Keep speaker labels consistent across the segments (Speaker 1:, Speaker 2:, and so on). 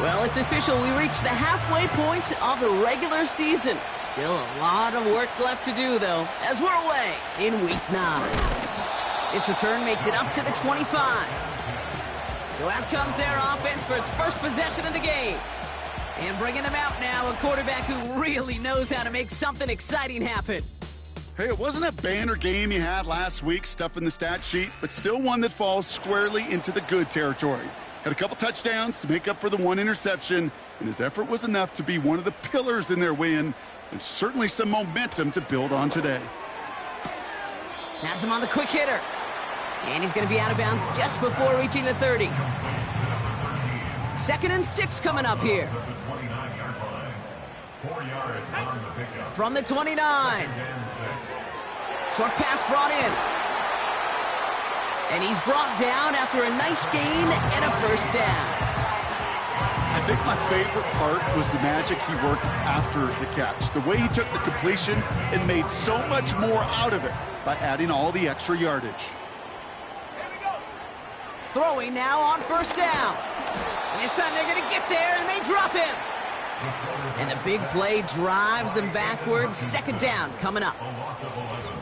Speaker 1: Well, it's official. We reached the halfway point of the regular season. Still a lot of work left to do, though, as we're away in Week 9. This return makes it up to the 25. So out comes their offense for its first possession of the game. And bringing them out now, a quarterback who really knows how to make something exciting happen.
Speaker 2: Hey, it wasn't a banner game you had last week, stuff in the stat sheet, but still one that falls squarely into the good territory. Had a couple touchdowns to make up for the one interception, and his effort was enough to be one of the pillars in their win, and certainly some momentum to build on today.
Speaker 1: Has him on the quick hitter. And he's going to be out of bounds just before reaching the 30. 2nd and 6 coming up here. From the 29. Short pass brought in. And he's brought down after a nice gain and a first down.
Speaker 2: I think my favorite part was the magic he worked after the catch. The way he took the completion and made so much more out of it by adding all the extra yardage.
Speaker 1: Throwing now on first down. And this time they're going to get there, and they drop him. And the big play drives them backwards. 2nd down coming up.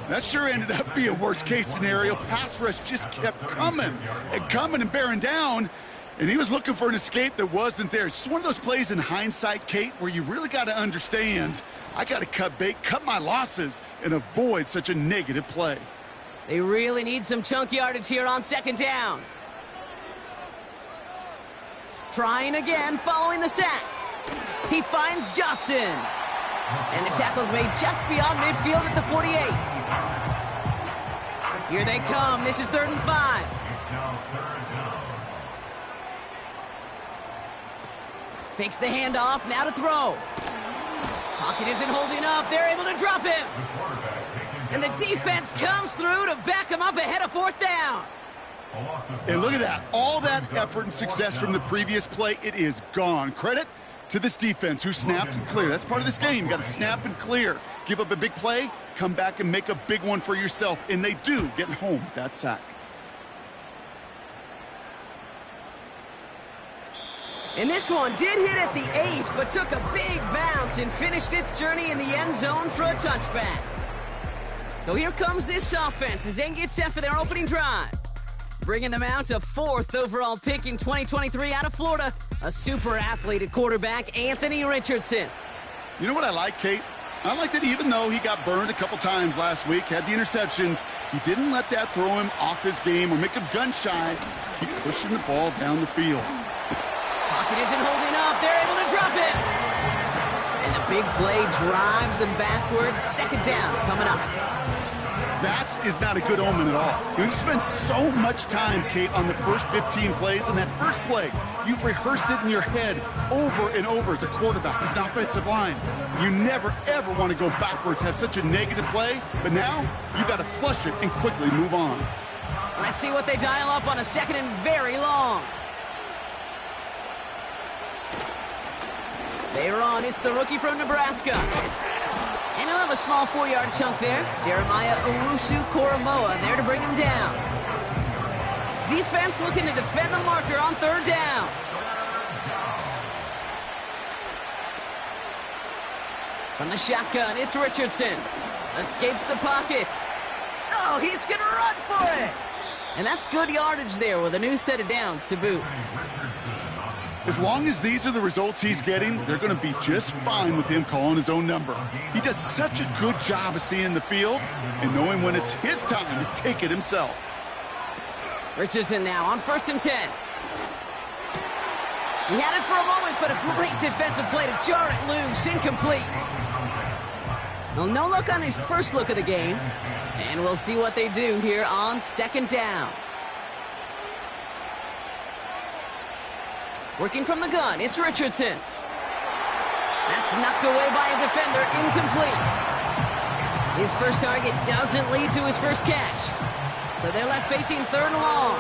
Speaker 2: That sure ended up being a worst-case scenario. Pass rush just kept coming and bearing down, and he was looking for an escape that wasn't there. It's just one of those plays in hindsight, Kate, where you really got to understand, I got to cut bait, cut my losses, and avoid such a negative play.
Speaker 1: They really need some chunk yardage here on 2nd down. Trying again following the sack. He finds Johnson. And the tackle's made just beyond midfield at the 48. Here they come. This is 3rd and 5. Fakes the handoff. Now to throw. Pocket isn't holding up. They're able to drop him. And the defense comes through to back him up ahead of 4th down.
Speaker 2: And look at that. All that effort and success from the previous play, it is gone. Credit to this defense who snapped and cleared. That's part of this game. You got to snap and clear. Give up a big play, come back and make a big one for yourself. And they do, getting home with that sack.
Speaker 1: And this one did hit at the 8, but took a big bounce and finished its journey in the end zone for a touchback. So here comes this offense as they get set for their opening drive. Bringing them out to 4th overall pick in 2023 out of Florida, a super athlete at quarterback, Anthony Richardson.
Speaker 2: You know what I like, Kate? I like that even though he got burned a couple times last week, had the interceptions, he didn't let that throw him off his game or make him gun-shy to keep pushing the ball down the field.
Speaker 1: Pocket isn't holding up. They're able to drop it. And the big play drives them backwards. 2nd down coming up.
Speaker 2: That is not a good omen at all. You spend so much time, Kate, on the first 15 plays, and that first play, you've rehearsed it in your head over and over as a quarterback, as an offensive line. You never, ever want to go backwards, have such a negative play, but now you got to flush it and quickly move on.
Speaker 1: Let's see what they dial up on a 2nd and very long. They run. It's the rookie from Nebraska. And he'll have a small 4-yard chunk there. Jeremiah Owusu-Koramoah there to bring him down. Defense looking to defend the marker on 3rd down. From the shotgun, it's Richardson. Escapes the pocket. Oh, he's going to run for it. And that's good yardage there with a new set of downs to boot.
Speaker 2: As long as these are the results he's getting, they're going to be just fine with him calling his own number. He does such a good job of seeing the field and knowing when it's his time to take it himself. Richardson now on 1st and 10.
Speaker 1: He had it for a moment, but a great defensive play to jar it loose. Incomplete. Well, no look on his first look of the game. And we'll see what they do here on 2nd down. Working from the gun, it's Richardson. That's knocked away by a defender, incomplete. His first target doesn't lead to his first catch. So they're left facing 3rd and long.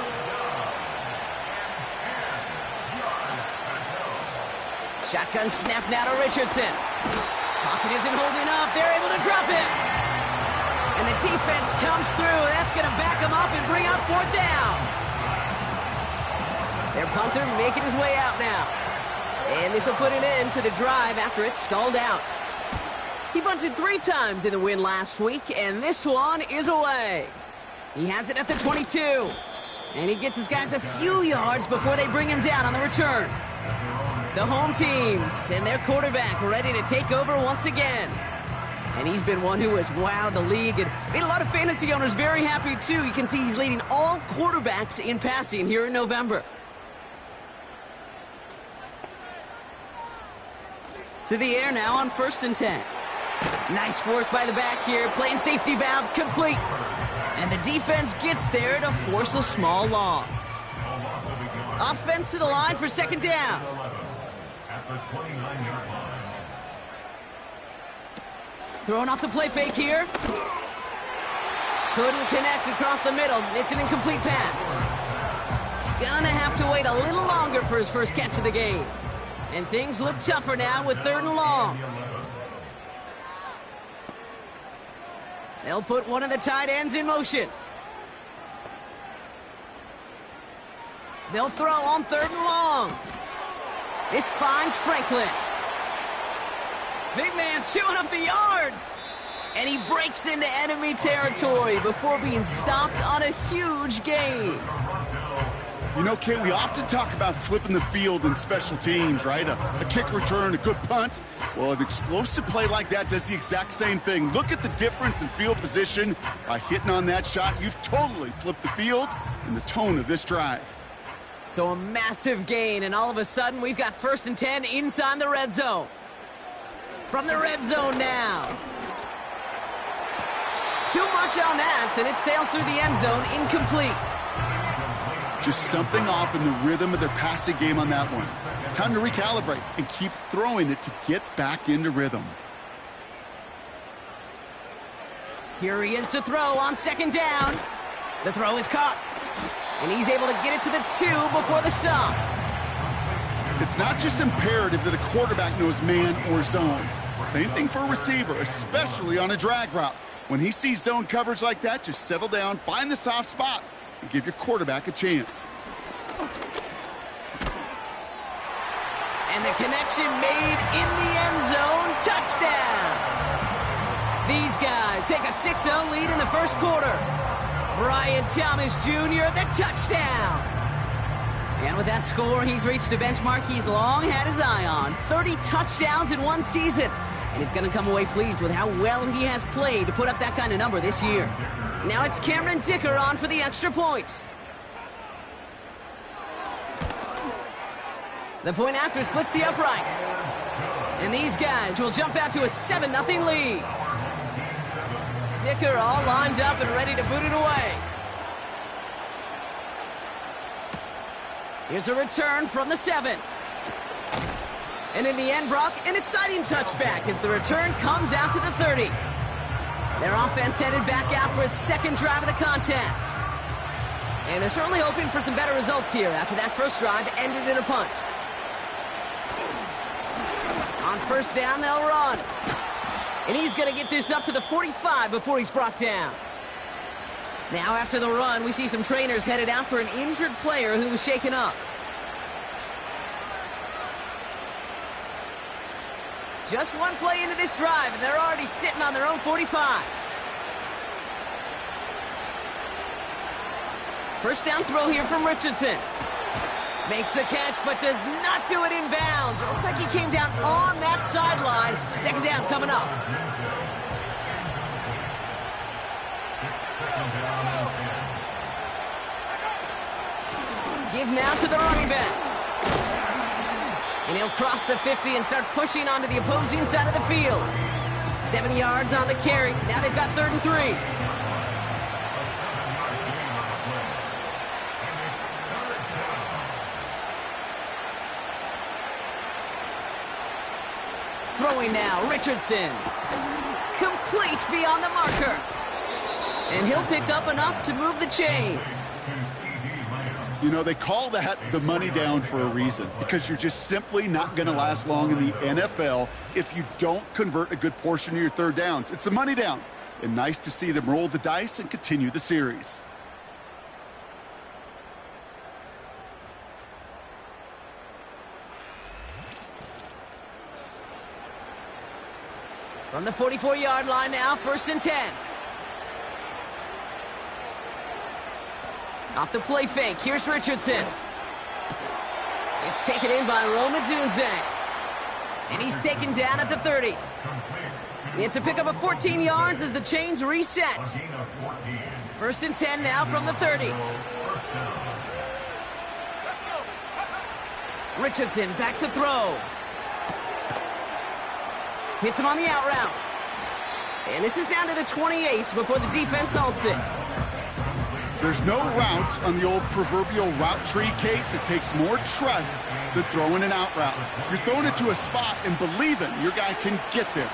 Speaker 1: Shotgun snap now to Richardson. Pocket isn't holding up. They're able to drop him. And the defense comes through. That's going to back him up and bring up 4th down. Their punter making his way out now. And this will put an end to the drive after it stalled out. He bunted 3 times in the win last week, and this one is away. He has it at the 22. And he gets his guys a few yards before they bring him down on the return. The home teams and their quarterback ready to take over once again. And he's been one who has wowed the league and made a lot of fantasy owners very happy, too. You can see he's leading all quarterbacks in passing here in November. To the air now on 1st and 10. Nice work by the back here, playing safety valve complete. And the defense gets there to force a small loss. Offense to the line for 2nd down. Throwing off the play fake here. Couldn't connect across the middle. It's an incomplete pass. Gonna have to wait a little longer for his first catch of the game. And things look tougher now with 3rd and long. They'll put one of the tight ends in motion. They'll throw on 3rd and long. This finds Franklin. Big man showing up the yards. And he breaks into enemy territory before being stopped on a huge gain.
Speaker 2: You know, Kate, we often talk about flipping the field in special teams, right? A kick return, a good punt. Well, an explosive play like that does the exact same thing. Look at the difference in field position. By hitting on that shot, you've totally flipped the field and the tone of this drive.
Speaker 1: So a massive gain, and all of a sudden, we've got 1st and 10 inside the red zone. From the red zone now. Too much on that, and it sails through the end zone, incomplete.
Speaker 2: Just something off in the rhythm of their passing game on that one. Time to recalibrate and keep throwing it to get back into rhythm.
Speaker 1: Here he is to throw on 2nd down. The throw is caught. And he's able to get it to the 2 before the stop.
Speaker 2: It's not just imperative that a quarterback knows man or zone. Same thing for a receiver, especially on a drag route. When he sees zone coverage like that, just settle down, find the soft spot, and give your quarterback a chance.
Speaker 1: And the connection made in the end zone. Touchdown! These guys take a 6-0 lead in the 1st quarter. Brian Thomas Jr., the touchdown! And with that score, he's reached a benchmark he's long had his eye on. 30 touchdowns in one season. And he's going to come away pleased with how well he has played to put up that kind of number this year. Now it's Cameron Dicker on for the extra point. The point after splits the uprights. And these guys will jump out to a 7-0 lead. Dicker all lined up and ready to boot it away. Here's a return from the 7. And in the end, Brock, an exciting touchback as the return comes out to the 30. Their offense headed back out for its 2nd drive of the contest. And they're certainly hoping for some better results here after that first drive ended in a punt. On 1st down, they'll run. And he's going to get this up to the 45 before he's brought down. Now after the run, we see some trainers headed out for an injured player who was shaken up. Just one play into this drive, and they're already sitting on their own 45. 1st down throw here from Richardson. Makes the catch, but does not do it in bounds. It looks like he came down on that sideline. 2nd down coming up. Give now to the running back. And he'll cross the 50 and start pushing onto the opposing side of the field. 70 yards on the carry. Now they've got 3rd and 3. Throwing now, Richardson. Complete beyond the marker. And he'll pick up enough to move the chains.
Speaker 2: You know, they call that the money down for a reason, because you're just simply not going to last long in the NFL if you don't convert a good portion of your 3rd downs. It's the money down. And nice to see them roll the dice and continue the series.
Speaker 1: From the 44-yard line now, 1st and 10. Off the play fake, here's Richardson. It's taken in by Roma Dunze. And he's taken down at the 30. It's a pickup of 14 yards as the chains reset. 1st and 10 now from the 30. Richardson back to throw. Hits him on the out route. And this is down to the 28 before the defense halts it.
Speaker 2: There's no routes on the old proverbial route tree, Kate, that takes more trust than throwing an out route. You're throwing it to a spot and believing your guy can get there.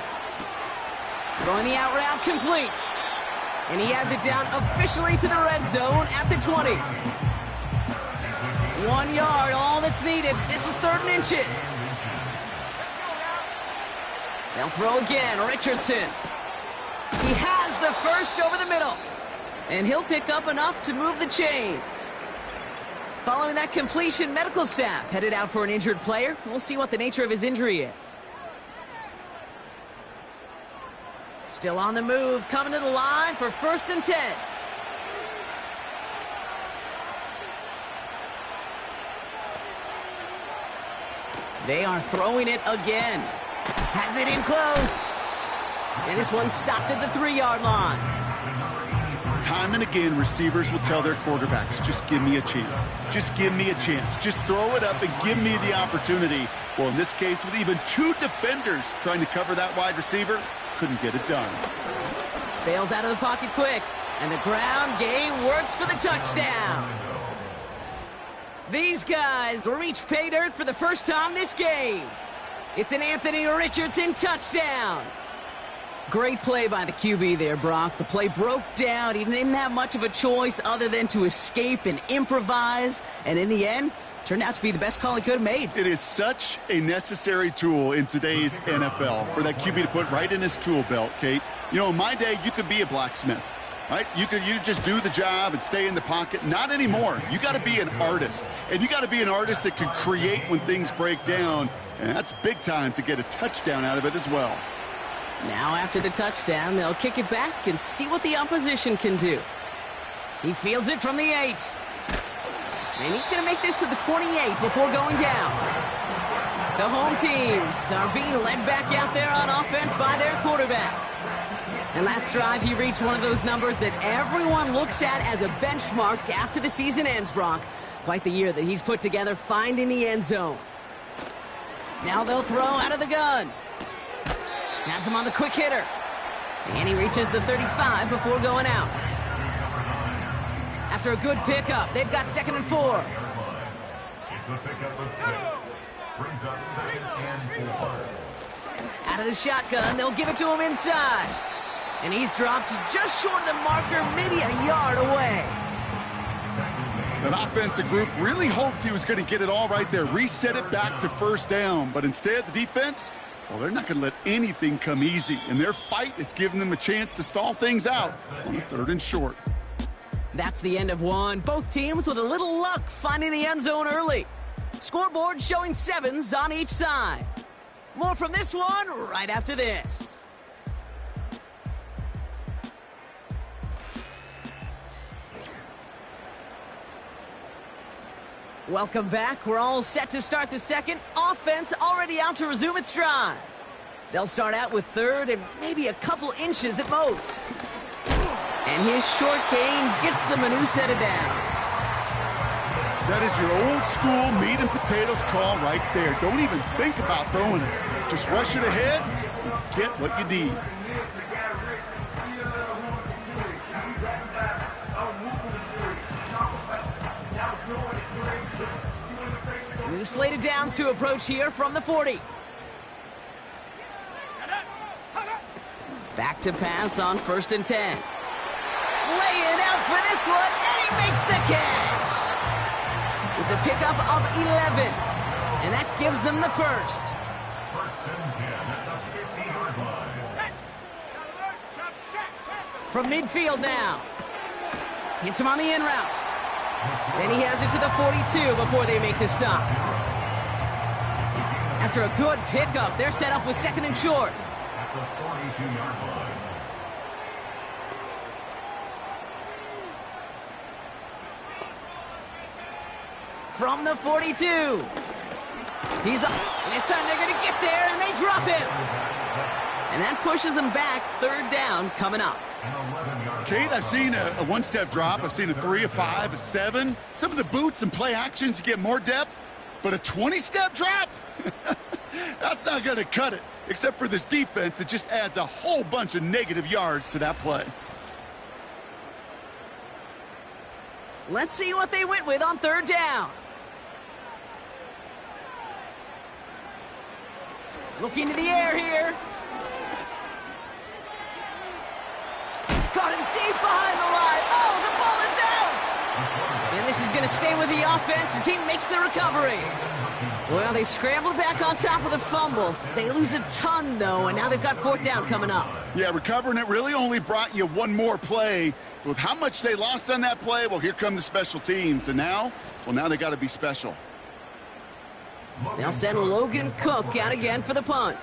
Speaker 1: Throwing the out route complete. And he has it down officially to the red zone at the 20. 1 yard, all that's needed. This is 3rd and inches. They'll throw again, Richardson. He has the first over the middle. And he'll pick up enough to move the chains. Following that completion, medical staff headed out for an injured player. We'll see what the nature of his injury is. Still on the move, coming to the line for 1st and 10. They are throwing it again. Has it in close. And this one's stopped at the 3-yard line.
Speaker 2: Time and again, receivers will tell their quarterbacks, just give me a chance. Just give me a chance. Just throw it up and give me the opportunity. Well, in this case, with even 2 defenders trying to cover that wide receiver, couldn't get it done.
Speaker 1: Bails out of the pocket quick. And the ground game works for the touchdown. These guys reach pay dirt for the first time this game. It's an Anthony Richardson touchdown. Great play by the QB there, Brock. The play broke down. He didn't have much of a choice other than to escape and improvise. And in the end, turned out to be the best call he could have made.
Speaker 2: It is such a necessary tool in today's NFL for that QB to put right in his tool belt, Kate. You know, in my day, you could be a blacksmith, right? You just do the job and stay in the pocket. Not anymore. You got to be an artist. And you got to be an artist that can create when things break down. And that's big time to get a touchdown out of it as well.
Speaker 1: Now after the touchdown, they'll kick it back and see what the opposition can do. He fields it from the 8. And he's going to make this to the 28 before going down. The home teams are being led back out there on offense by their quarterback. And last drive, he reached one of those numbers that everyone looks at as a benchmark after the season ends, Brock. Quite the year that he's put together, finding the end zone. Now they'll throw out of the gun. Has him on the quick hitter. And he reaches the 35 before going out. After a good pickup, they've got 2nd and 4.
Speaker 3: It's a pickup of 6. Brings up 2nd and 4.
Speaker 1: Out of the shotgun, they'll give it to him inside. And he's dropped just short of the marker, maybe a yard away.
Speaker 2: That offensive group really hoped he was going to get it all right there, reset it back to 1st down. But instead, the defense, well, they're not going to let anything come easy. And their fight is giving them a chance to stall things out on 3rd and short.
Speaker 1: That's the end of one. Both teams with a little luck finding the end zone early. Scoreboard showing 7s on each side. More from this one right after this. Welcome back. We're all set to start the second. Offense already out to resume its drive. They'll start out with 3rd and maybe a couple inches at most. And his short gain gets them a new set of downs.
Speaker 2: That is your old school meat and potatoes call right there. Don't even think about throwing it. Just rush it ahead and get what you need.
Speaker 1: New slated downs to approach here from the 40. Back to pass on 1st and 10. Laying out for this one, and he makes the catch. It's a pickup of 11, and that gives them the first.
Speaker 3: 1st and 10 at the 50-yard line.
Speaker 1: From midfield now. Hits him on the in route. Then he has it to the 42 before they make the stop. After a good pickup, they're set up with 2nd and short.
Speaker 3: the 42-yard line.
Speaker 1: From the 42. He's up, and this time they're going to get there, and they drop him. And that pushes them back. Third down coming up.
Speaker 2: Kate, I've seen a one-step drop. I've seen a 3, a 5, a 7. Some of the boots and play actions get more depth, but a 20-step drop? That's not going to cut it, except for this defense that just adds a whole bunch of negative yards to that play.
Speaker 1: Let's see what they went with on third down. Look into the air here. Caught him deep behind the line. Oh, the ball is out! And this is going to stay with the offense as he makes the recovery. Well, they scrambled back on top of the fumble. They lose a ton, though, and now they've got fourth down coming up.
Speaker 2: Yeah, recovering it really only brought you one more play. But with how much they lost on that play, well, here come the special teams. And now, well, now they got to be special.
Speaker 1: They'll send Logan Cook out again for the punt.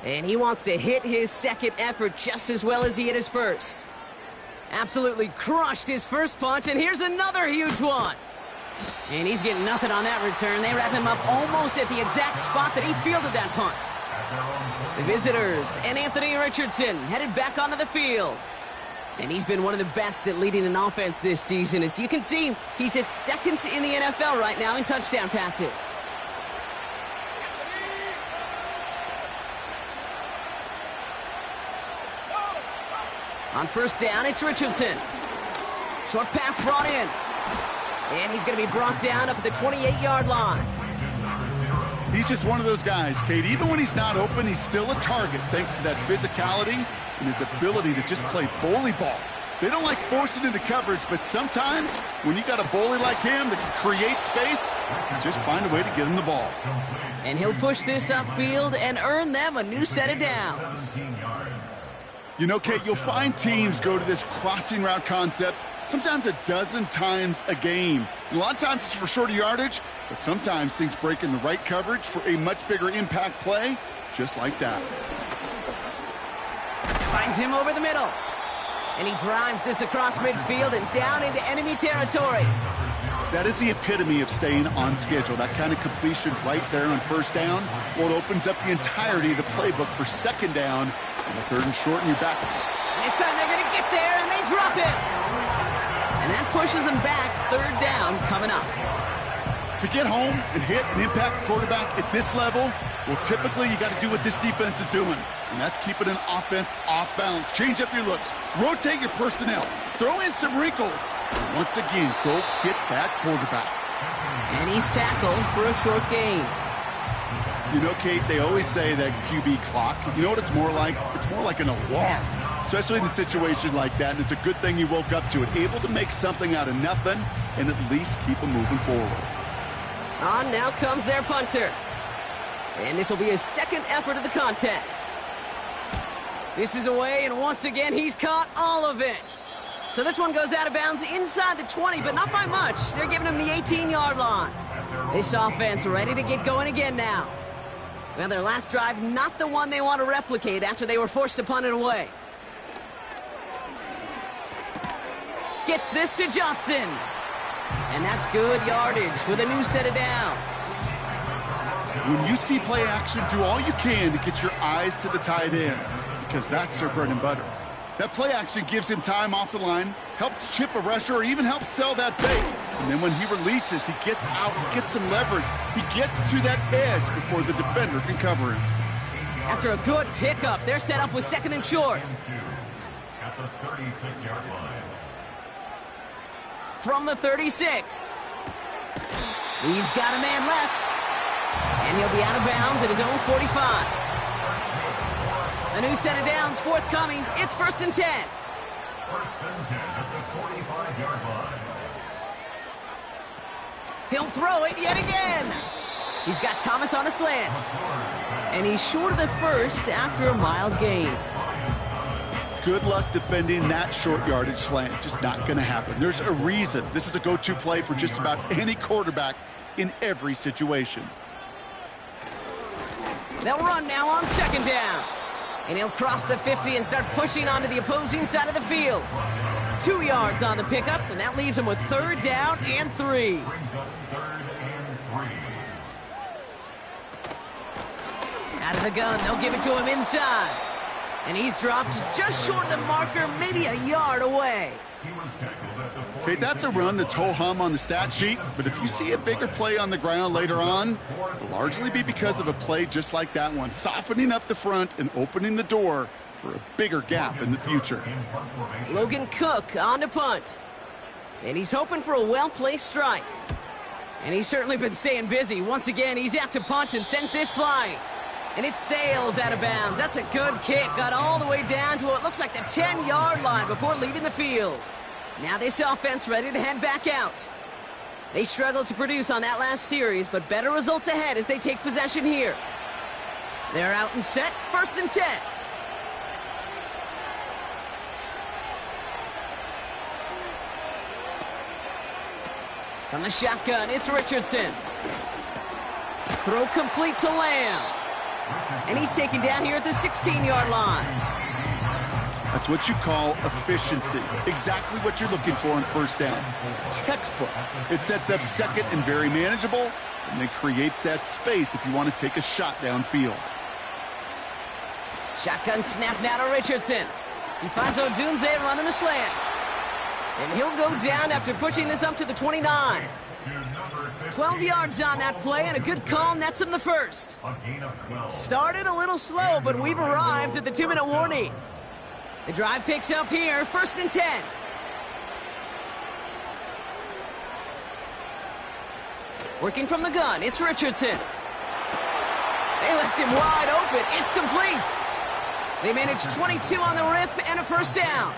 Speaker 1: And he wants to hit his second effort just as well as he hit his first. Absolutely crushed his first punt, and here's another huge one. And he's getting nothing on that return. They wrap him up almost at the exact spot that he fielded that punt. The visitors and Anthony Richardson headed back onto the field. And he's been one of the best at leading an offense this season. As you can see, he's at second in the NFL right now in touchdown passes. On first down, it's Richardson. Short pass brought in. And he's going to be brought down up at the 28-yard line.
Speaker 2: He's just one of those guys, Kate. Even when he's not open, he's still a target thanks to that physicality and his ability to just play bully ball. They don't like forcing into coverage, but sometimes when you got a bully like him that can create space, you just find a way to get him the ball.
Speaker 1: And he'll push this upfield and earn them a new set of downs.
Speaker 2: You know, Kate, you'll find teams go to this crossing route concept sometimes a dozen times a game. And a lot of times it's for shorter yardage, but sometimes things break in the right coverage for a much bigger impact play, just like that.
Speaker 1: Finds him over the middle. And he drives this across midfield and down into enemy territory.
Speaker 2: That is the epitome of staying on schedule. That kind of completion right there on first down. Well, it opens up the entirety of the playbook for second down. And the third and short, and you're back.
Speaker 1: And this time they're going to get there, and they drop it. And that pushes them back. Third down coming up.
Speaker 2: To get home and hit and impact the quarterback at this level, well, typically you got to do what this defense is doing. And that's keeping an offense off balance. Change up your looks. Rotate your personnel. Throw in some wrinkles. And once again, go hit that quarterback.
Speaker 1: And he's tackled for a short gain.
Speaker 2: You know, Kate, they always say that QB clock. You know what it's more like? It's more like an alarm, especially in a situation like that. And it's a good thing you woke up to it, able to make something out of nothing and at least keep them moving forward.
Speaker 1: On now comes their punter. And this will be his second effort of the contest. This is away, and once again, he's caught all of it. So this one goes out of bounds inside the 20, but not by much. They're giving him the 18-yard line. This offense ready to get going again now. Well, their last drive, not the one they want to replicate after they were forced to punt it away. Gets this to Johnson. And that's good yardage with a new set of downs.
Speaker 2: When you see play action, do all you can to get your eyes to the tight end, because that's their bread and butter. That play action gives him time off the line, helps chip a rusher, or even helps sell that fake. And then when he releases, he gets out, he gets some leverage. He gets to that edge before the defender can cover him.
Speaker 1: After a good pickup, they're set up with second and short.
Speaker 3: At the 36-yard line.
Speaker 1: From the 36. He's got a man left. And he'll be out of bounds at his own 45. A new set of downs forthcoming. It's first and 10.
Speaker 3: First and 10 at the 45-yard line.
Speaker 1: He'll throw it yet again. He's got Thomas on the slant. And he's short of the first after a mild gain.
Speaker 2: Good luck defending that short yardage slant. Just not going to happen. There's a reason. This is a go-to play for just about any quarterback in every situation.
Speaker 1: They'll run now on second down. And he'll cross the 50 and start pushing onto the opposing side of the field. 2 yards on the pickup, and that leaves him with 3rd down and 3.
Speaker 3: Brings up 3rd and 3.
Speaker 1: Out of the gun, they'll give it to him inside. And he's dropped just short of the marker, maybe a yard away.
Speaker 3: He was tackled at the 40.
Speaker 2: Okay, that's a run that's ho-hum on the stat sheet, but if you see a bigger play on the ground later on, it'll largely be because of a play just like that one, softening up the front and opening the door for a bigger gap in the future.
Speaker 1: Logan Cook on to punt. And he's hoping for a well-placed strike. And he's certainly been staying busy. Once again, he's out to punt and sends this flying. And it sails out of bounds. That's a good kick. Got all the way down to what looks like the 10-yard line before leaving the field. Now this offense ready to head back out. They struggled to produce on that last series, but better results ahead as they take possession here. They're out and set, 1st and 10. From the shotgun, it's Richardson. Throw complete to Lamb. And he's taken down here at the 16-yard line.
Speaker 2: That's what you call efficiency. Exactly what you're looking for on 1st down. Textbook. It sets up 2nd and very manageable, and then creates that space if you want to take a shot downfield.
Speaker 1: Shotgun snap now to Richardson. He finds Odunze running the slant. And he'll go down after pushing this up to the 29. 12 yards on that play, and a good call nets him the 1st. Started a little slow, but we've arrived at the 2-minute warning. The drive picks up here, 1st and 10. Working from the gun, it's Richardson. They left him wide open. It's complete. They managed 22 on the rip and a 1st down.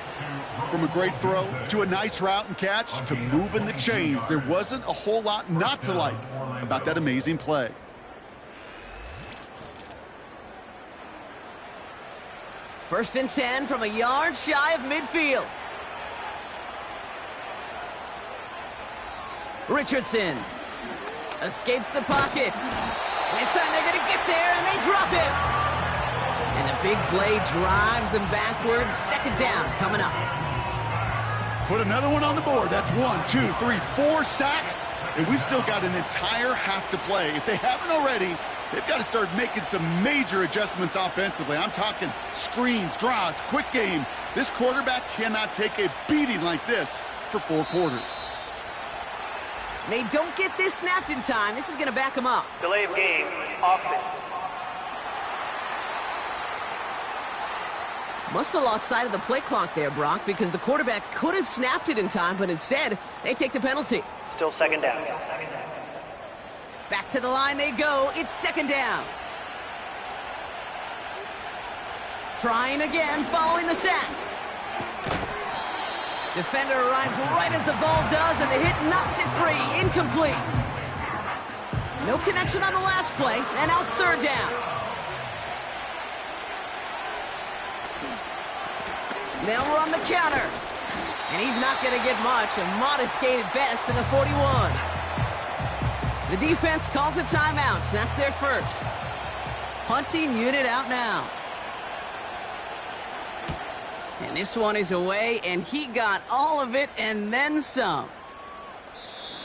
Speaker 2: From a great throw to a nice route and catch to moving the chains, there wasn't a whole lot not to like about that amazing play.
Speaker 1: First and 10 from a yard shy of midfield. Richardson escapes the pocket. This time they're going to get there, and they drop it. And the big play drives them backwards. 2nd down coming up.
Speaker 2: Put another one on the board. That's 1, 2, 3, 4 sacks, and we've still got an entire half to play. If they haven't already, they've got to start making some major adjustments offensively. I'm talking screens, draws, quick game. This quarterback cannot take a beating like this for 4 quarters.
Speaker 1: They don't get this snapped in time. This is going to back them up.
Speaker 4: Delay of game, offense.
Speaker 1: Must have lost sight of the play clock there, Brock, because the quarterback could have snapped it in time, but instead, they take the penalty.
Speaker 4: Still 2nd down.
Speaker 1: Back to the line they go. It's 2nd down. Trying again following the sack. Defender arrives right as the ball does, and the hit knocks it free. Incomplete. No connection on the last play, and now it's 3rd down. Now we're on the counter. And he's not going to get much. A modest gain at best to the 41. The defense calls a timeout, so that's their 1st. Punting unit out now. And this one is away, and he got all of it and then some.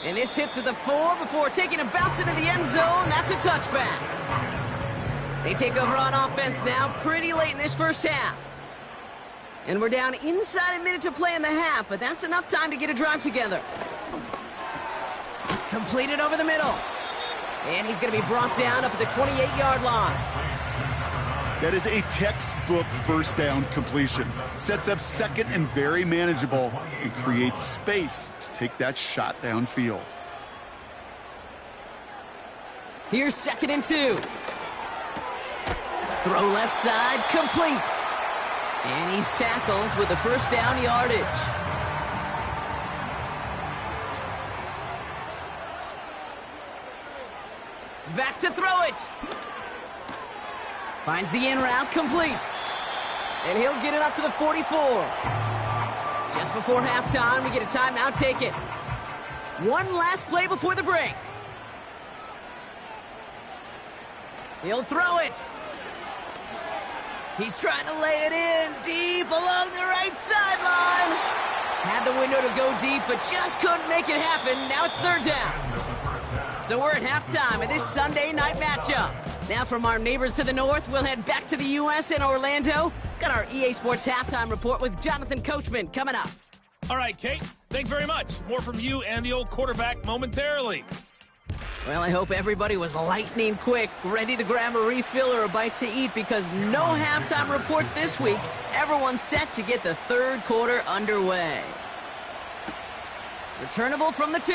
Speaker 1: And this hits to the 4 before taking a bounce into the end zone. That's a touchback. They take over on offense now pretty late in this 1st half. And we're down inside a minute to play in the half, but that's enough time to get a drive together. Completed over the middle. And he's going to be brought down up at the 28-yard line.
Speaker 2: That is a textbook 1st down completion. Sets up 2nd and very manageable and creates space to take that shot downfield.
Speaker 1: Here's 2nd and 2. Throw left side, complete. And he's tackled with the 1st down yardage. Back to throw it. Finds the in route, complete. And he'll get it up to the 44. Just before halftime, we get a timeout taken. One last play before the break. He'll throw it. He's trying to lay it in deep along the right sideline. Had the window to go deep, but just couldn't make it happen. Now it's third down. So we're at halftime of this Sunday night matchup. Now from our neighbors to the north, we'll head back to the U.S. in Orlando. Got our EA Sports halftime report with Jonathan Coachman coming up.
Speaker 5: All right, Kate, thanks very much. More from you and the old quarterback momentarily.
Speaker 1: Well, I hope everybody was lightning quick, ready to grab a refill or a bite to eat, because no halftime report this week. Everyone's set to get the third quarter underway. Returnable from the 2.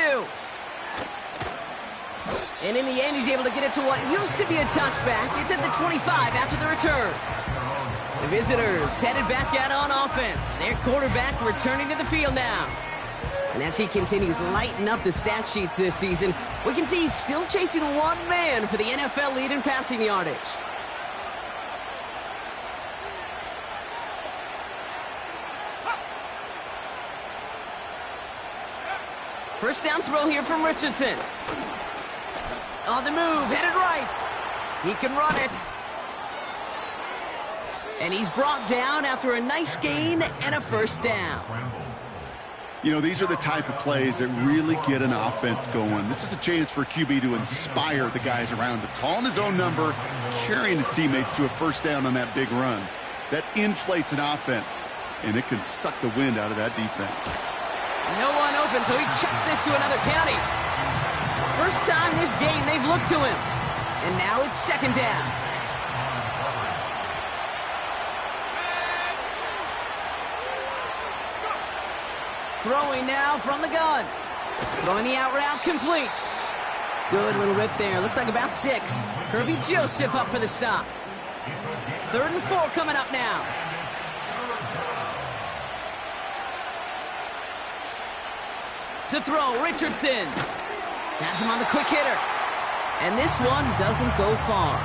Speaker 1: And in the end, he's able to get it to what used to be a touchback. It's at the 25 after the return. The visitors headed back out on offense. Their quarterback returning to the field now. And as he continues lighting up the stat sheets this season, we can see he's still chasing one man for the NFL lead in passing yardage. First down throw here from Richardson. On the move, headed right. He can run it. And he's brought down after a nice gain and a first down.
Speaker 2: You know, these are the type of plays that really get an offense going. This is a chance for QB to inspire the guys around him. Calling his own number, carrying his teammates to a first down on that big run. That inflates an offense, and it can suck the wind out of that defense.
Speaker 1: No one open, so he chucks this to another county. First time this game they've looked to him. And now it's second down. Throwing now from the gun. Throwing the out route complete. Good little rip there. Looks like about 6. Kirby Joseph up for the stop. 3rd and 4 coming up now. To throw, Richardson. Has him on the quick hitter. And this one doesn't go far.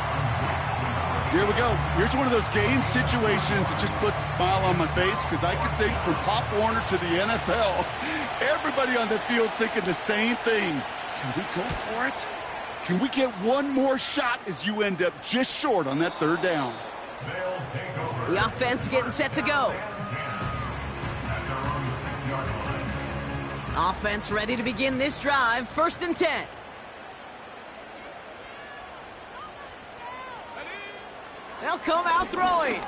Speaker 2: Here we go. Here's one of those game situations that just puts a smile on my face, because I can think from Pop Warner to the NFL, everybody on the field thinking the same thing. Can we go for it? Can we get one more shot as you end up just short on that third down?
Speaker 1: The offense getting set to go. Offense ready to begin this drive. 1st and 10. They'll come out throwing.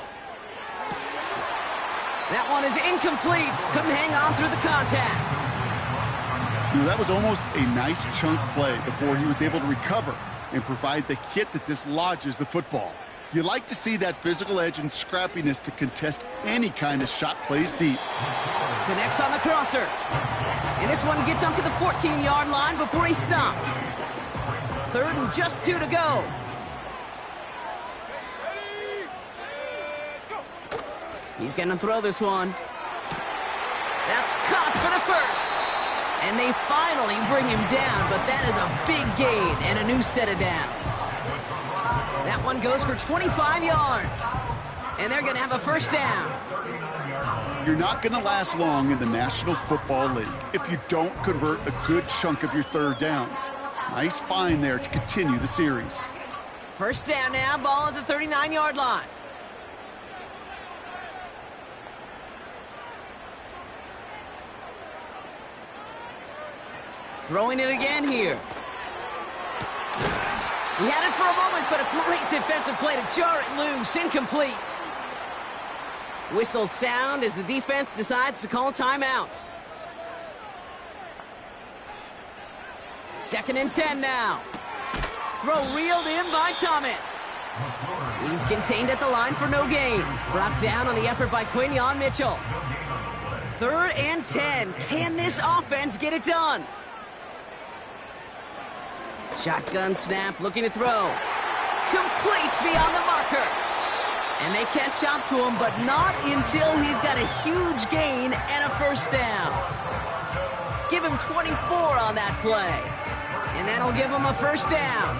Speaker 1: That one is incomplete. Couldn't hang on through the contact.
Speaker 2: You know, that was almost a nice chunk play before he was able to recover and provide the hit that dislodges the football. You like to see that physical edge and scrappiness to contest any kind of shot plays deep.
Speaker 1: Connects on the crosser. And this one gets up to the 14-yard line before he stopped. 3rd and just 2 to go. He's going to throw this one. That's caught for the first. And they finally bring him down, but that is a big gain and a new set of downs. That one goes for 25 yards. And they're going to have a first down.
Speaker 2: You're not going to last long in the National Football League if you don't convert a good chunk of your third downs. Nice find there to continue the series.
Speaker 1: First down now, ball at the 39-yard line. Throwing it again here. He had it for a moment, but a great defensive play to jar it loose. Incomplete. Whistles sound as the defense decides to call timeout. 2nd and 10 now. Throw reeled in by Thomas. He's contained at the line for no gain. Brought down on the effort by Quinion Mitchell. 3rd and 10. Can this offense get it done? Shotgun snap, looking to throw. Complete beyond the marker. And they catch up to him, but not until he's got a huge gain and a first down. Give him 24 on that play. And that'll give him a first down.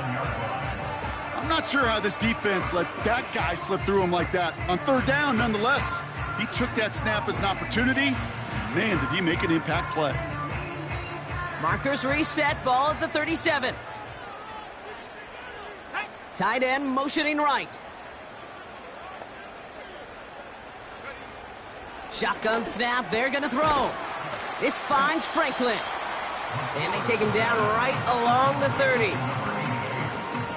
Speaker 2: I'm not sure how this defense let that guy slip through him like that. On 3rd down, nonetheless, he took that snap as an opportunity. Man, did he make an impact play.
Speaker 1: Markers reset, ball at the 37. Tight end motioning right. Shotgun snap, they're going to throw. This finds Franklin. And they take him down right along the 30.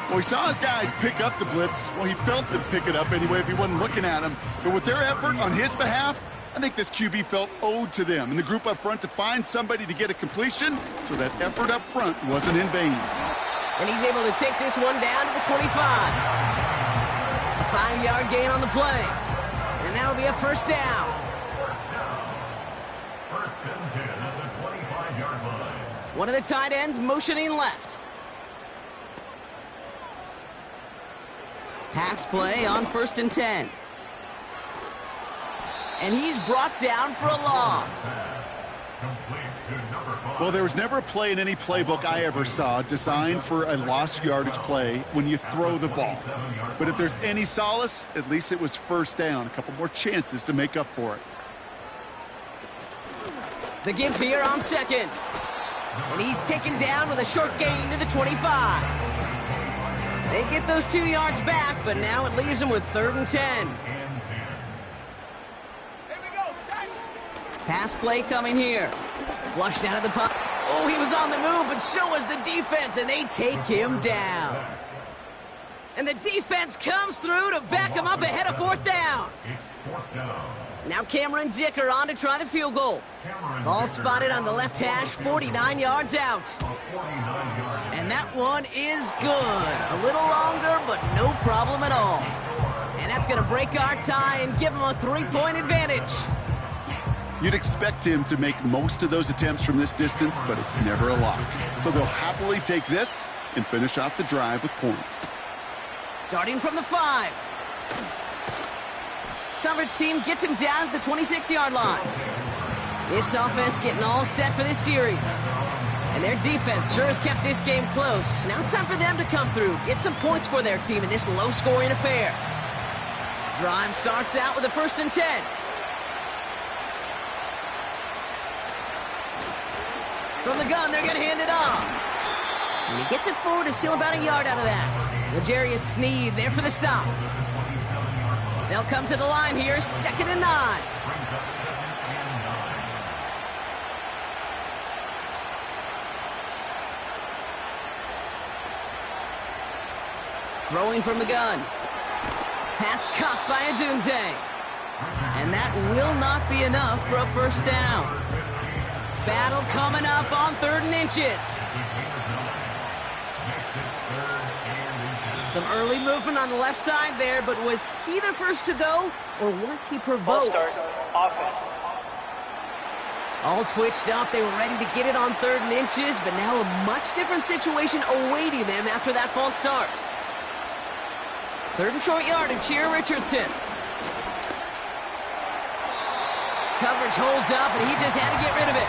Speaker 2: Well, he saw his guys pick up the blitz. Well, he felt them pick it up anyway if he wasn't looking at him. But with their effort on his behalf, I think this QB felt owed to them and the group up front to find somebody to get a completion, so that effort up front wasn't in vain.
Speaker 1: And he's able to take this one down to the 25. A 5-yard gain on the play. And that'll be a first down.
Speaker 3: First and 10 at the 25-yard line.
Speaker 1: One of the tight ends motioning left. Pass play on 1st and 10. And he's brought down for a loss.
Speaker 2: Well, there was never a play in any playbook I ever saw designed for a lost yardage play when you throw the ball. But if there's any solace, at least it was first down. A couple more chances to make up for it.
Speaker 1: The give here on 2nd. And he's taken down with a short gain to the 25. They get those 2 yards back, but now it leaves them with 3rd and 10. Pass play coming here. Flushed out of the puck. Oh, he was on the move, but so was the defense, and they take him down. And the defense comes through to back him up ahead of 4th down.
Speaker 3: It's 4th down.
Speaker 1: Now Cameron Dicker on to try the field goal. Ball spotted on the left hash, 49 yards out. And that one is good. A little longer, but no problem at all. And that's going to break our tie and give him a 3-point advantage.
Speaker 2: You'd expect him to make most of those attempts from this distance, but it's never a lock. So they'll happily take this and finish off the drive with points.
Speaker 1: Starting from the 5. Coverage team gets him down at the 26-yard line. This offense getting all set for this series. And their defense sure has kept this game close. Now it's time for them to come through, get some points for their team in this low-scoring affair. Drive starts out with a 1st and 10. From the gun, they're going to hand it off. And he gets it forward to steal about a yard out of that. L'Jarius Sneed there for the stop. They'll come to the line here, 2nd and 9. Throwing from the gun. Pass caught by Adunze. And that will not be enough for a first down. Battle coming up on 3rd and inches. Some early movement on the left side there, but was he the first to go, or was he provoked?
Speaker 4: Ball start, offense.
Speaker 1: All twitched up, they were ready to get it on 3rd and inches, but now a much different situation awaiting them after that false start. 3rd and short yardage here, Richardson. Coverage holds up, and he just had to get rid of it.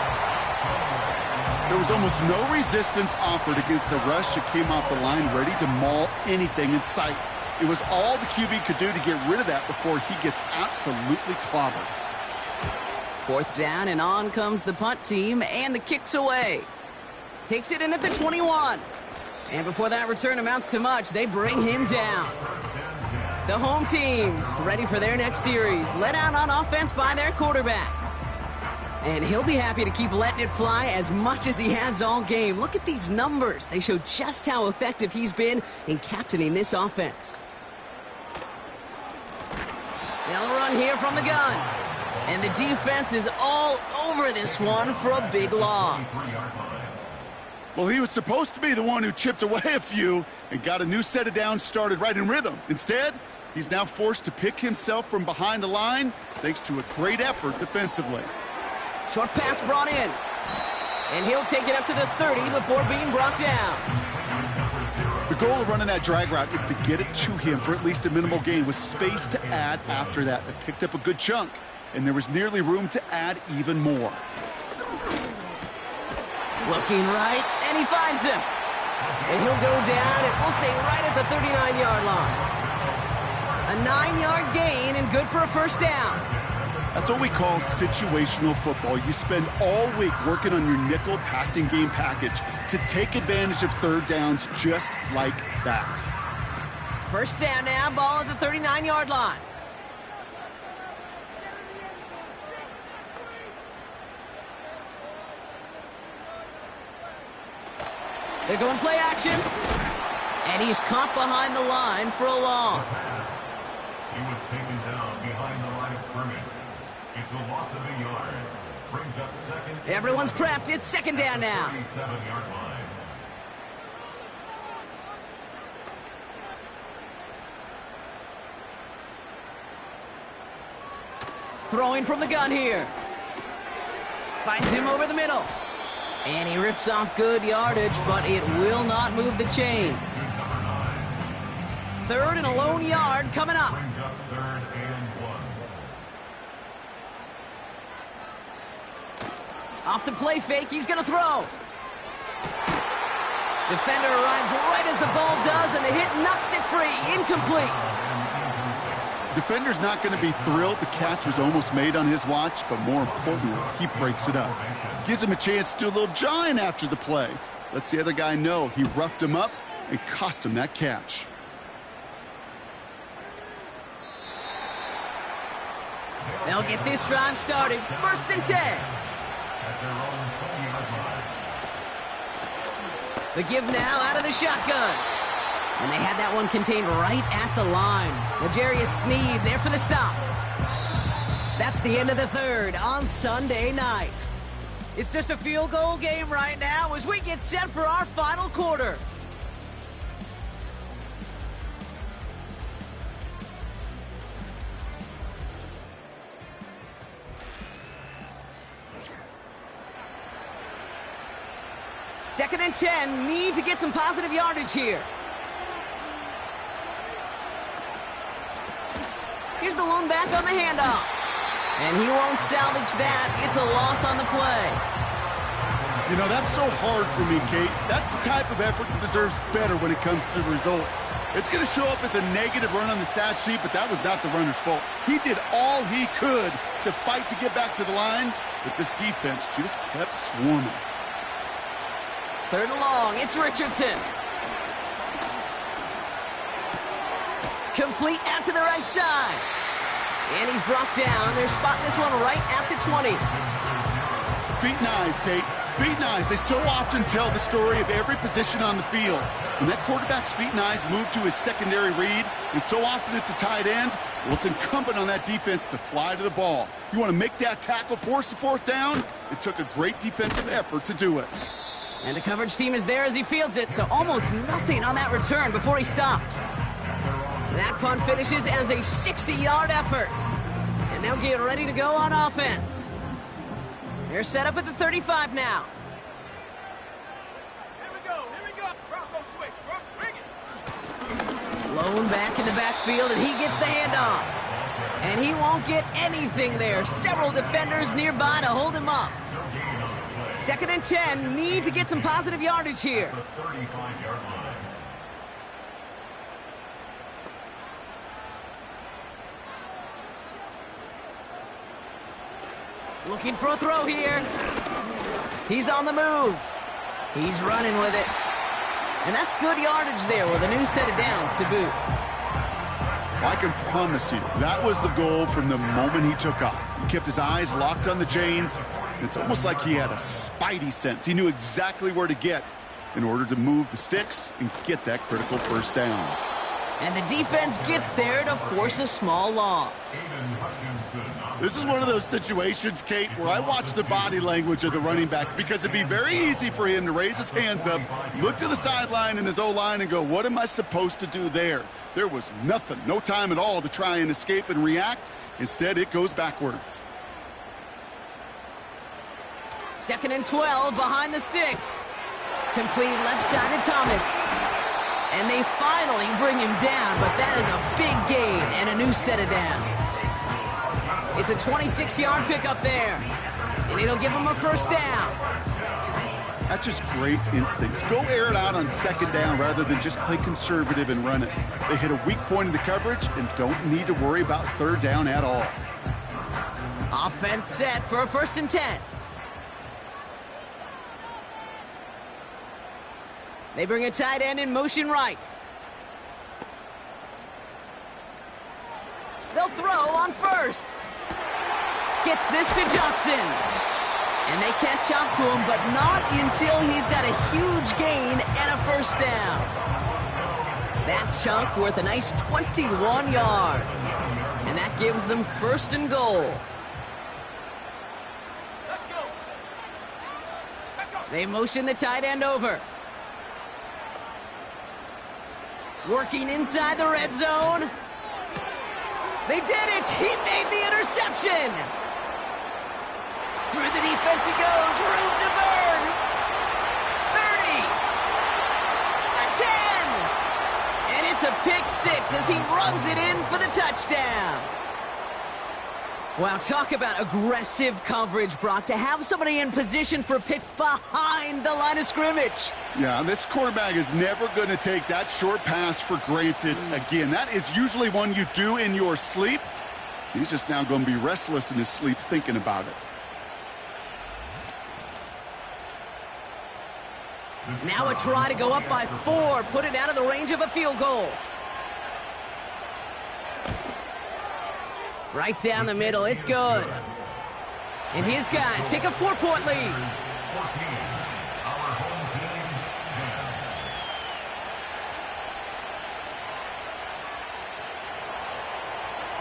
Speaker 2: There was almost no resistance offered against the rush that came off the line ready to maul anything in sight. It was all the QB could do to get rid of that before he gets absolutely clobbered.
Speaker 1: 4th down, and on comes the punt team, and the kick's away. Takes it in at the 21. And before that return amounts to much, they bring him down. The home team's ready for their next series, led out on offense by their quarterback. And he'll be happy to keep letting it fly as much as he has all game. Look at these numbers. They show just how effective he's been in captaining this offense. They'll run here from the gun. And the defense is all over this one for a big loss.
Speaker 2: Well, he was supposed to be the one who chipped away a few and got a new set of downs started right in rhythm. Instead, he's now forced to pick himself from behind the line thanks to a great effort defensively.
Speaker 1: Short pass brought in. And he'll take it up to the 30 before being brought down.
Speaker 2: The goal of running that drag route is to get it to him for at least a minimal gain with space to add after that. They picked up a good chunk, and there was nearly room to add even more.
Speaker 1: Looking right, and he finds him. And he'll go down, and we'll say right at the 39-yard line. A 9-yard gain and good for a first down.
Speaker 2: That's what we call situational football. You spend all week working on your nickel passing game package to take advantage of 3rd downs just like that.
Speaker 1: First down now, ball at the 39-yard line. They're going play action. And he's caught behind the line for a loss.
Speaker 3: He was taken down behind the line of scrimmage. It's a loss of a yard. Brings up second.
Speaker 1: Everyone's prepped. It's second down now.
Speaker 3: 37-yard line.
Speaker 1: Throwing from the gun here. Finds him over the middle. And he rips off good yardage, but it will not move the chains. Third and a lone yard coming up.
Speaker 3: Brings up third and 1.
Speaker 1: Off the play fake, he's going to throw. Defender arrives right as the ball does, and the hit knocks it free. Incomplete.
Speaker 2: Defender's not going to be thrilled the catch was almost made on his watch, but more importantly, he breaks it up. Gives him a chance to do a little jawing after the play. Lets the other guy know he roughed him up and cost him that catch.
Speaker 1: They'll get this drive started. First and 10.
Speaker 3: At their own 20-yard line.
Speaker 1: The give now out of the shotgun. And they had that one contained right at the line. L'Jarius Sneed there for the stop. That's the end of the third on Sunday night. It's just a field goal game right now as we get set for our final quarter. Second and 10, need to get some positive yardage here. Here's the lone back on the handoff. And he won't salvage that. It's a loss on the play.
Speaker 2: You know, that's so hard for me, Kate. That's the type of effort that deserves better when it comes to the results. It's going to show up as a negative run on the stat sheet, but that was not the runner's fault. He did all he could to fight to get back to the line, but this defense just kept swarming.
Speaker 1: Third and long, it's Richardson. Complete out to the right side. And he's brought down. They're spotting this one right at the 20.
Speaker 2: Feet and eyes, Kate. Feet and eyes. They so often tell the story of every position on the field. When that quarterback's feet and eyes move to his secondary read, and so often it's a tight end, well, it's incumbent on that defense to fly to the ball. You want to make that tackle, force the fourth down? It took a great defensive effort to do it.
Speaker 1: And the coverage team is there as he fields it, so almost nothing on that return before he stopped. That punt finishes as a 60-yard effort. And they'll get ready to go on offense. They're set up at the 35 now.
Speaker 6: Here we go. Bronco switch. Bring it.
Speaker 1: Lone back in the backfield, and he gets the handoff. And he won't get anything there. Several defenders nearby to hold him up. Second and 10, need to get some positive yardage here.
Speaker 3: The 35-yard line.
Speaker 1: Looking for a throw here. He's on the move. He's running with it. And that's good yardage there with a new set of downs to boot.
Speaker 2: I can promise you, that was the goal from the moment he took off. He kept his eyes locked on the chains. It's almost like he had a spidey sense. He knew exactly where to get in order to move the sticks and get that critical first down.
Speaker 1: And the defense gets there to force a small loss.
Speaker 2: This is one of those situations, Kate, where I watch the body language of the running back because it'd be very easy for him to raise his hands up, look to the sideline in his O-line and go, what am I supposed to do there? There was nothing, no time at all to try and escape and react. Instead, it goes backwards.
Speaker 1: Second and 12 behind the sticks. Completed left side to Thomas. And they finally bring him down, but that is a big gain and a new set of downs. It's a 26-yard pickup there, and it'll give him a first down.
Speaker 2: That's just great instincts. Go air it out on second down rather than just play conservative and run it. They hit a weak point in the coverage and don't need to worry about third down at all.
Speaker 1: Offense set for a first and 10. They bring a tight end in motion right. They'll throw on first. Gets this to Johnson. And they catch up to him, but not until he's got a huge gain and a first down. That chunk worth a nice 21 yards. And that gives them first and goal. They motion the tight end over. Working inside the red zone. They did it! He made the interception! Through the defense he goes. Room to burn. 30. The 10. And it's a pick six as he runs it in for the touchdown. Wow, talk about aggressive coverage, Brock, to have somebody in position for a pick behind the line of scrimmage.
Speaker 2: Yeah, this quarterback is never going to take that short pass for granted again. That is usually one you do in your sleep. He's just now going to be restless in his sleep thinking about it.
Speaker 1: Now a try to go up by 4, put it out of the range of a field goal. Right down the middle, it's good. And his guys take a 4-point lead.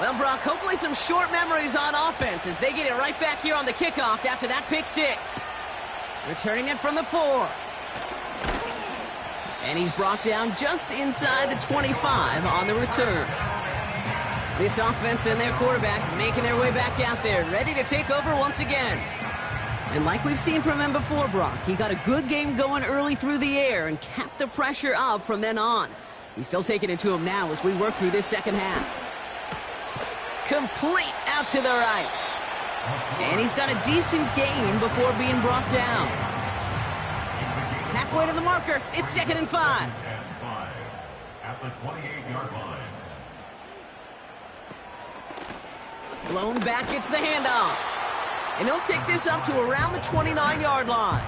Speaker 1: Well, Brock, hopefully some short memories on offense as they get it right back here on the kickoff after that pick six. Returning it from the 4. And he's brought down just inside the 25 on the return. This offense and their quarterback making their way back out there, ready to take over once again. And like we've seen from him before, Brock, he got a good game going early through the air and kept the pressure up from then on. He's still taking it to him now as we work through this second half. Complete out to the right. And he's got a decent gain before being brought down. Halfway to the marker, it's 2nd and 5.
Speaker 3: At the 28-yard line.
Speaker 1: Blown back, gets the handoff. And he'll take this up to around the 29-yard line.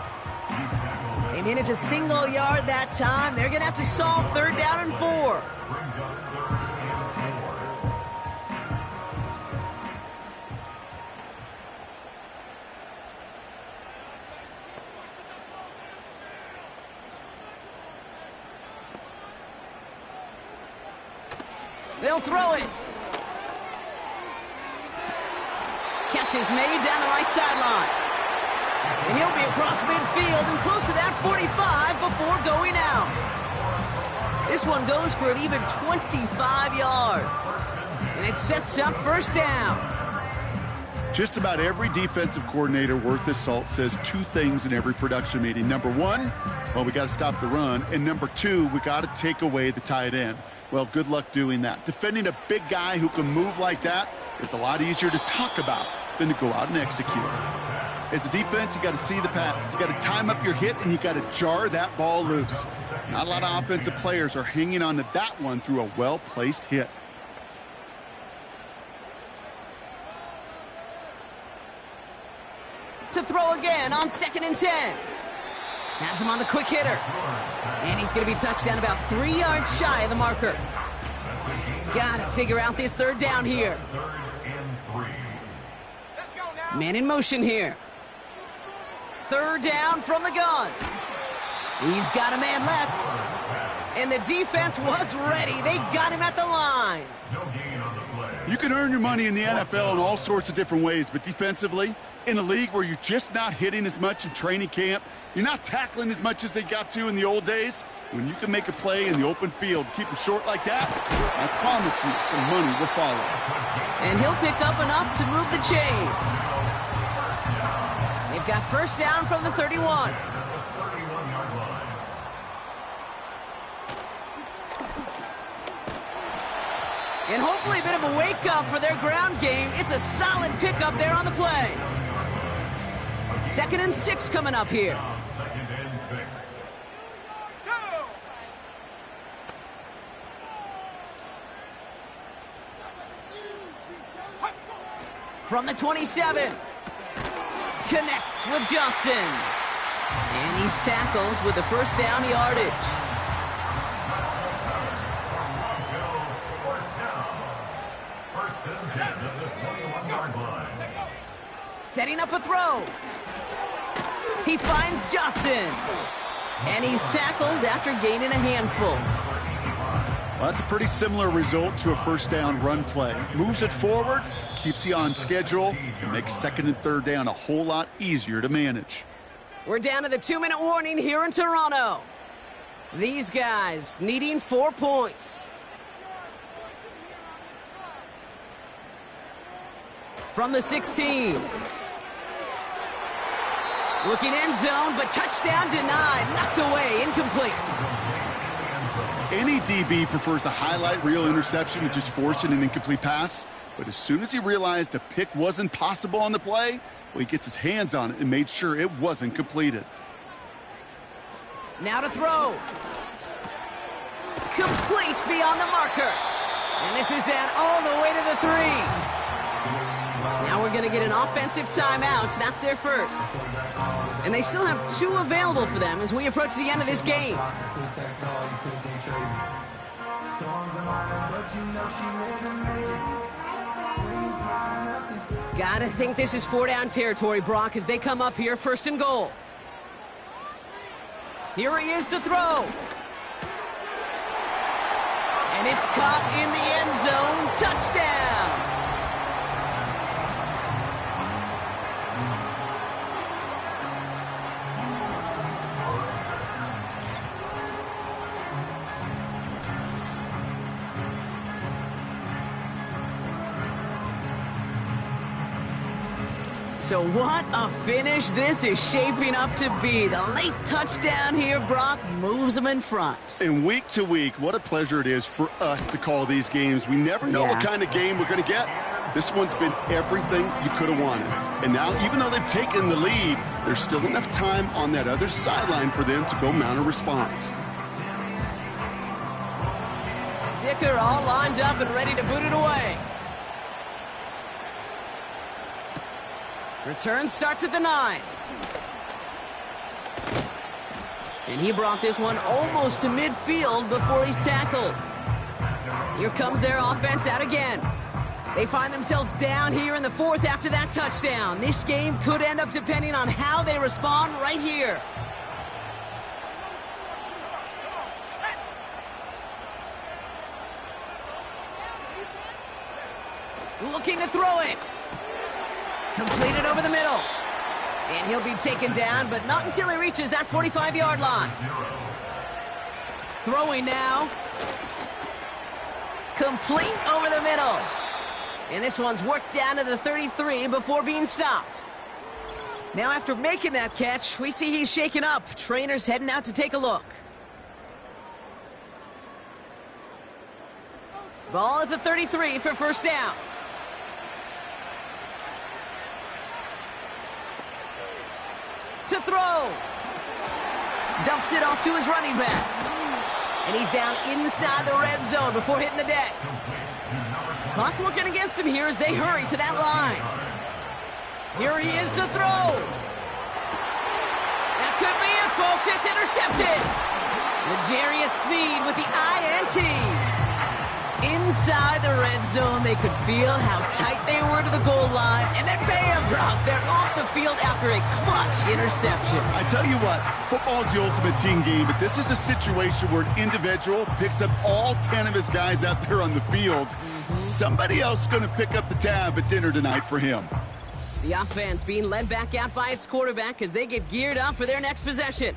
Speaker 1: They manage a single yard that time. They're going to have to solve 3rd down and 4. They'll throw it. Catch is made down the right sideline. And he'll be across midfield and close to that 45 before going out. This one goes for an even 25 yards. And it sets up 1st down.
Speaker 2: Just about every defensive coordinator worth his salt says 2 things in every production meeting. Number 1, well, we got to stop the run. And number 2, we got to take away the tight end. Well, good luck doing that. Defending a big guy who can move like that, it's a lot easier to talk about than to go out and execute. As a defense, you got to see the pass. You got to time up your hit, and you got to jar that ball loose. Not a lot of offensive players are hanging on to that one through a well-placed hit.
Speaker 1: To throw again on 2nd and 10. Has him on the quick hitter. And he's going to be touched down about 3 yards shy of the marker. Got to figure out this 3rd down here. Man in motion here. 3rd down from the gun. He's got a man left. And the defense was ready. They got him at the line.
Speaker 2: You can earn your money in the NFL in all sorts of different ways, but defensively, in a league where you're just not hitting as much in training camp, you're not tackling as much as they got to in the old days, when you can make a play in the open field, keep them short like that, I promise you some money will follow.
Speaker 1: And he'll pick up enough to move the chains. They've got 1st down from the 31. And hopefully a bit of a wake-up for their ground game. It's a solid pickup there on the play. 2nd and 6 coming up here.
Speaker 3: 2nd and 6.
Speaker 1: From the 27. Connects with Johnson. And he's tackled with the 1st down yardage. Setting up a throw. He finds Johnson. And he's tackled after gaining a handful.
Speaker 2: Well, that's a pretty similar result to a first down run play. Moves it forward, keeps you on schedule, and makes second and third down a whole lot easier to manage.
Speaker 1: We're down to the 2-minute warning here in Toronto. These guys needing 4 points. From the 16. Looking end zone, but touchdown denied. Knocked away, incomplete.
Speaker 2: Any DB prefers a highlight reel interception to just forcing an incomplete pass. But as soon as he realized a pick wasn't possible on the play, well, he gets his hands on it and made sure it wasn't completed.
Speaker 1: Now to throw. Complete beyond the marker. And this is down all the way to the 3. Now we're going to get an offensive timeout. That's their first. And they still have 2 available for them as we approach the end of this game. Gotta think this is 4-down territory, Brock, as they come up here, 1st and goal. Here he is to throw. And it's caught in the end zone. Touchdown. So what a finish this is shaping up to be. The late touchdown here, Brock, moves them in front.
Speaker 2: And week to week, what a pleasure it is for us to call these games. We never know what kind of game we're going to get. This one's been everything you could have wanted. And now, even though they've taken the lead, there's still enough time on that other sideline for them to go mount a response.
Speaker 1: Dicker all lined up and ready to boot it away. Return starts at the 9. And he brought this one almost to midfield before he's tackled. Here comes their offense out again. They find themselves down here in the 4th after that touchdown. This game could end up depending on how they respond right here. Looking to throw it. Completed over the middle. And he'll be taken down, but not until he reaches that 45-yard line. Throwing now. Complete over the middle. And this one's worked down to the 33 before being stopped. Now after making that catch, we see he's shaken up. Trainer's heading out to take a look. Ball at the 33 for 1st down. To throw. Dumps it off to his running back. And he's down inside the red zone before hitting the deck. Clock working against him here as they hurry to that line. Here he is to throw. That could be it, folks. It's intercepted. L'Jarius Sneed with the INT. Inside the red zone, they could feel how tight they were to the goal line. And then bam, Brock, they're off the field after a clutch interception.
Speaker 2: I tell you what, football is the ultimate team game, but this is a situation where an individual picks up all 10 of his guys out there on the field. Somebody else is going to pick up the tab at dinner tonight for him.
Speaker 1: The offense being led back out by its quarterback as they get geared up for their next possession.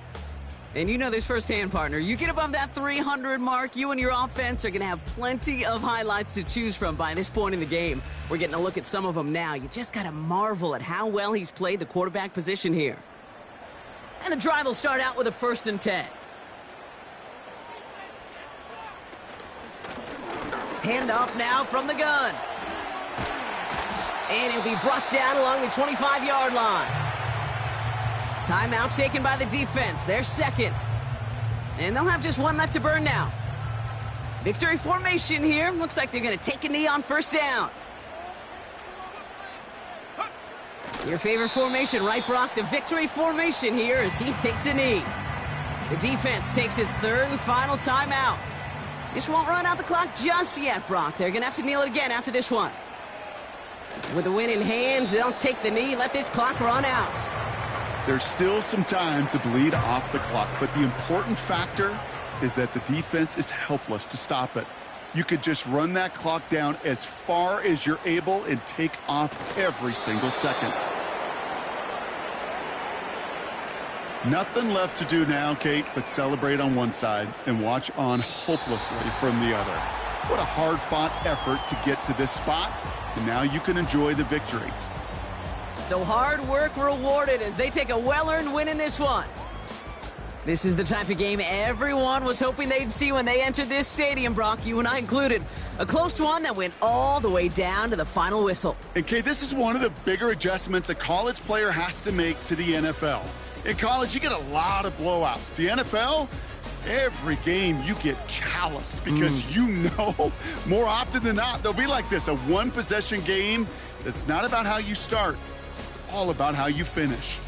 Speaker 1: And you know this firsthand, partner. You get above that 300 mark, you and your offense are going to have plenty of highlights to choose from by this point in the game. We're getting a look at some of them now. You just got to marvel at how well he's played the quarterback position here. And the drive will start out with a 1st and 10. Handoff now from the gun. And he'll be brought down along the 25-yard line. Timeout taken by the defense. They're 2nd. And they'll have just 1 left to burn now. Victory formation here. Looks like they're going to take a knee on 1st down. Your favorite formation, right, Brock? The victory formation here as he takes a knee. The defense takes its 3rd and final timeout. This won't run out the clock just yet, Brock. They're going to have to kneel it again after this one. With the win in hand, they'll take the knee, let this clock run out.
Speaker 2: There's still some time to bleed off the clock, but the important factor is that the defense is helpless to stop it. You could just run that clock down as far as you're able and take off every single second. Nothing left to do now, Kate, but celebrate on one side and watch on hopelessly from the other. What a hard-fought effort to get to this spot, and now you can enjoy the victory.
Speaker 1: So hard work rewarded as they take a well-earned win in this one. This is the type of game everyone was hoping they'd see when they entered this stadium, Brock, you and I included. A close one that went all the way down to the final whistle.
Speaker 2: And, Kate, this is one of the bigger adjustments a college player has to make to the NFL. In college, you get a lot of blowouts. The NFL, every game you get calloused because you know more often than not they'll be like this, a one-possession game that's not about how you start. It's all about how you finish.